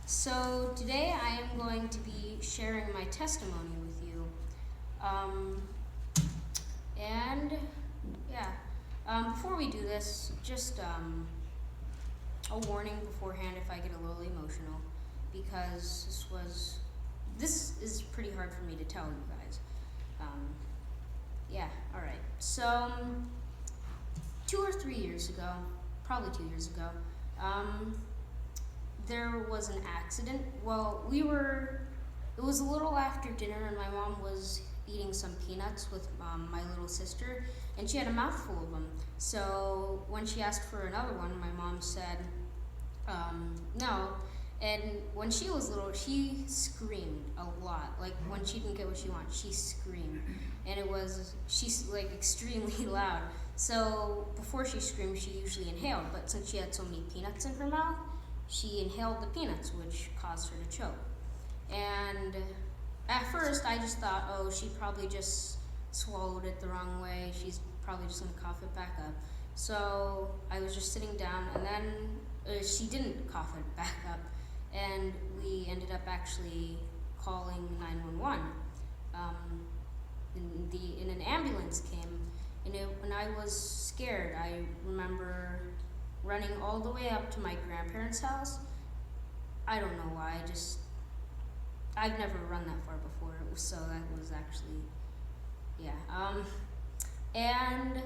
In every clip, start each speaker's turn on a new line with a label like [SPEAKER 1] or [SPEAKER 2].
[SPEAKER 1] So today I am going to be sharing my testimony with you. Um, and yeah, before we do this, just a warning beforehand if I get a little emotional, because this is pretty hard for me to tell you guys. Um, yeah, all right. So 2 or 3 years ago, probably 2 years ago, um, there was an accident. It was a little after dinner, and my mom was eating some peanuts with my little sister, and she had a mouthful of them. So when she asked for another one, my mom said, no. And when she was little, she screamed a lot. Like when she didn't get what she wanted, she screamed, and she's like extremely loud. So before she screamed, she usually inhaled, but since she had so many peanuts in her mouth, she inhaled the peanuts, which caused her to choke. And at first, I just thought, oh, she probably just swallowed it the wrong way. She's probably just gonna cough it back up. So I was just sitting down, and then she didn't cough it back up, and we ended up actually calling 911. And an ambulance came, and I was scared. I remember running all the way up to my grandparents' house. I don't know why. I've never run that far before, so that was actually, yeah. And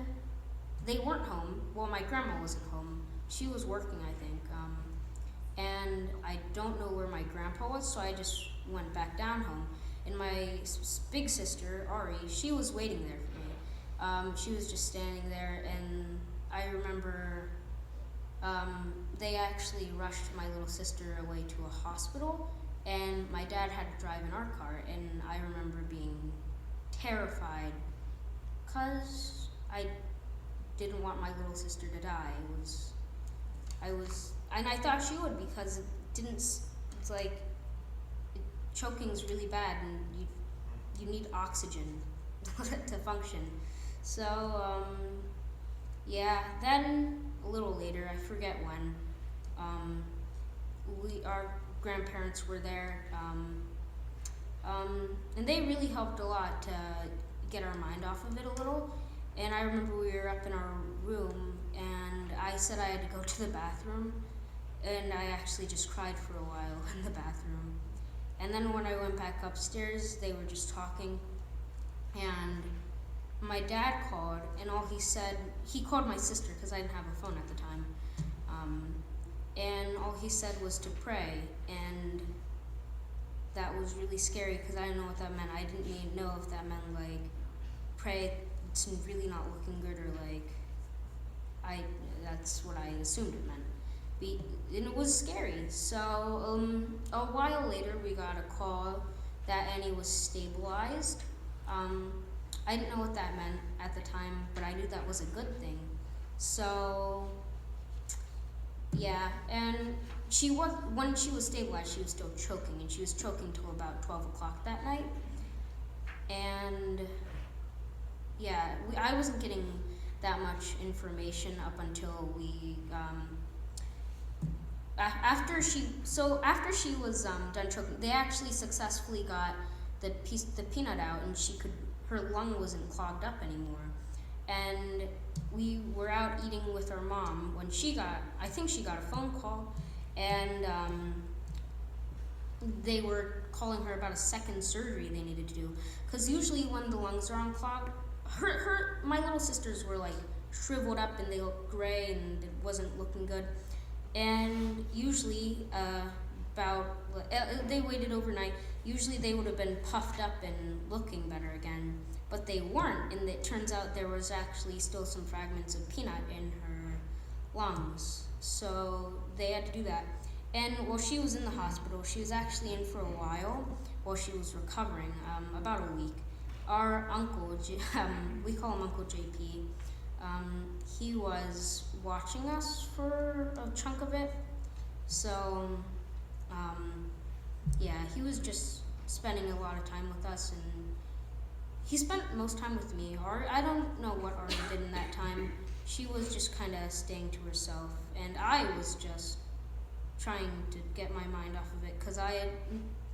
[SPEAKER 1] they weren't home. Well, my grandma wasn't home. She was working, I think. And I don't know where my grandpa was, so I just went back down home. And my big sister, Ari, she was waiting there for me. She was just standing there, and I remember they actually rushed my little sister away to a hospital, and my dad had to drive in our car, and I remember being terrified because I didn't want my little sister to die. And I thought she would, because it's like, choking's really bad, and you need oxygen to function. So, yeah, then a little later, I forget when, our grandparents were there, and they really helped a lot to get our mind off of it a little. And I remember we were up in our room, and I said I had to go to the bathroom, and I actually just cried for a while in the bathroom. And then when I went back upstairs, they were just talking, and my dad called, and he called my sister because I didn't have a phone at the time, and all he said was to pray, and that was really scary because I didn't know what that meant. I didn't even know if that meant like pray, it's really not looking good, or like that's what I assumed it meant. And it was scary. So a while later, we got a call that Annie was stabilized. I didn't know what that meant at the time, but I knew that was a good thing. So, yeah, and when she was stabilized, she was still choking, and she was choking till about 12 o'clock that night. And yeah, I wasn't getting that much information up until after she was done choking. They actually successfully got the peanut out, and her lung wasn't clogged up anymore. And we were out eating with our mom when I think she got a phone call, and they were calling her about a second surgery they needed to do, because usually when the lungs are unclogged, my little sisters were like shriveled up, and they looked gray, and it wasn't looking good. And usually they waited overnight. Usually they would have been puffed up and looking better again, but they weren't, and it turns out there was actually still some fragments of peanut in her lungs. So they had to do that. And while she was in the hospital, she was actually in for a while she was recovering, about a week. Our uncle, we call him Uncle JP, he was watching us for a chunk of it. So, yeah, he was just spending a lot of time with us, and he spent most time with me. I don't know what Ari did in that time. She was just kind of staying to herself, and I was just trying to get my mind off of it, because I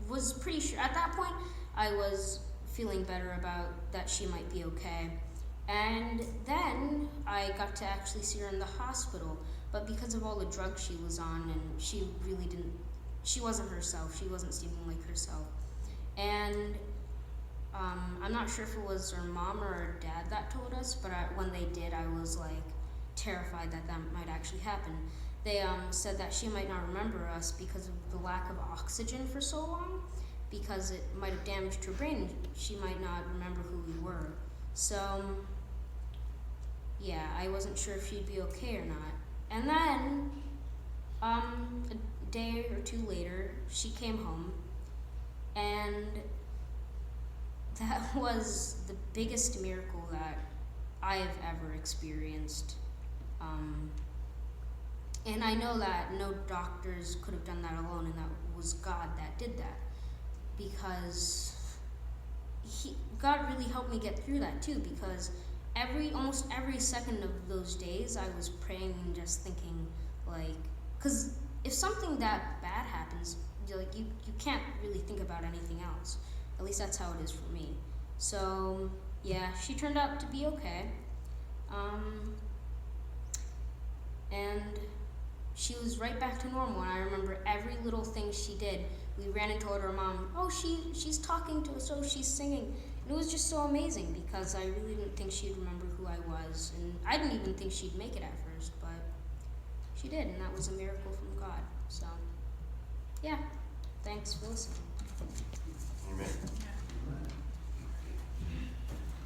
[SPEAKER 1] was pretty sure at that point I was feeling better about that she might be okay. And then I got to actually see her in the hospital, but because of all the drugs she was on, and she wasn't herself, she wasn't seeming like herself. And I'm not sure if it was her mom or her dad that told us, but when they did, I was like terrified that might actually happen. They said that she might not remember us because of the lack of oxygen for so long, because it might have damaged her brain. She might not remember who we were. So, yeah, I wasn't sure if she'd be okay or not. And then, a day or two later, she came home, and that was the biggest miracle that I have ever experienced. And I know that no doctors could have done that alone, and that was God that did that, because God really helped me get through that too, because almost every second of those days I was praying and just thinking, like, because if something that bad happens, you can't really think about anything else. At least that's how it is for me. So yeah, she turned out to be okay. And she was right back to normal, and I remember every little thing she did. We ran and told her mom, oh, she's talking to us, oh, she's singing. And it was just so amazing, because I really didn't think she'd remember who I was, and I didn't even think she'd make it at first, but she did, and that was a miracle from God. So, yeah, thanks for listening.
[SPEAKER 2] Amen.